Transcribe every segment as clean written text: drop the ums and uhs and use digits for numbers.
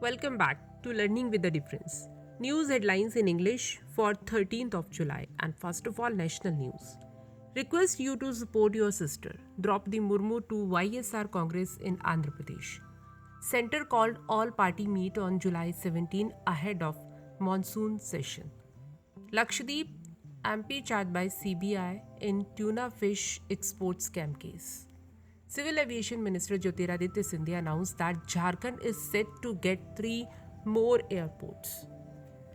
Welcome back to Learning with the Difference. News headlines in English for 13th of July, and first of all, national news. Request you to support your sister. Draupadi Murmu to YSR Congress in Andhra Pradesh. Centre called all party meet on July 17 ahead of monsoon session. Lakshadweep MP charged by CBI in tuna fish export scam case. Civil Aviation Minister Jyotiraditya Scindia announced that Jharkhand is set to get 3 more airports.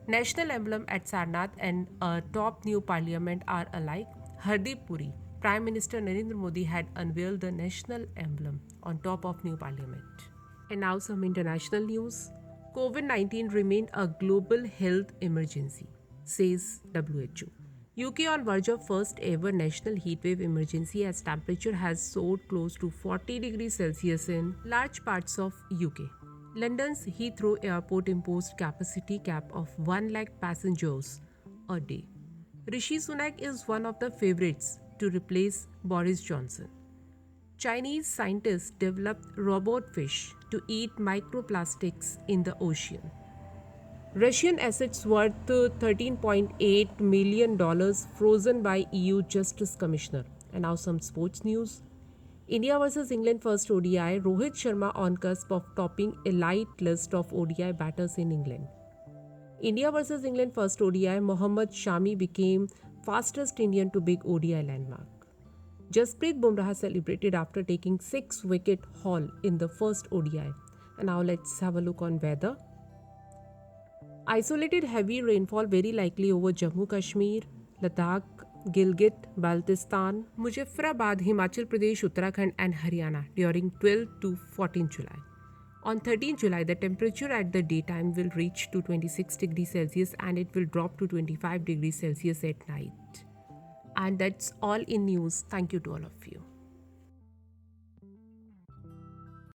National emblem at Sarnath and a top new parliament are alike. Hardeep Puri, Prime Minister Narendra Modi had unveiled the national emblem on top of new parliament. And now some international news. COVID-19 remained a global health emergency, says WHO. UK on verge of first ever national heatwave emergency as temperature has soared close to 40 degrees Celsius in large parts of UK. London's Heathrow Airport imposed capacity cap of 1 lakh passengers a day. Rishi Sunak is one of the favorites to replace Boris Johnson. Chinese scientists developed robot fish to eat microplastics in the ocean. Russian assets worth $13.8 million frozen by EU Justice Commissioner. And now some sports news. India vs England first ODI, Rohit Sharma on cusp of topping elite list of ODI batters in England. India vs England first ODI, Mohammed Shami became fastest Indian to big ODI landmark. Jasprit Bumrah celebrated after taking 6-wicket haul in the first ODI. And now let's have a look on weather. Isolated heavy rainfall very likely over Jammu Kashmir, Ladakh, Gilgit, Baltistan, Muzaffarabad, Himachal Pradesh, Uttarakhand and Haryana during 12 to 14 July. On 13 July, the temperature at the daytime will reach to 26 degrees Celsius and it will drop to 25 degrees Celsius at night. And that's all in news. Thank you to all of you.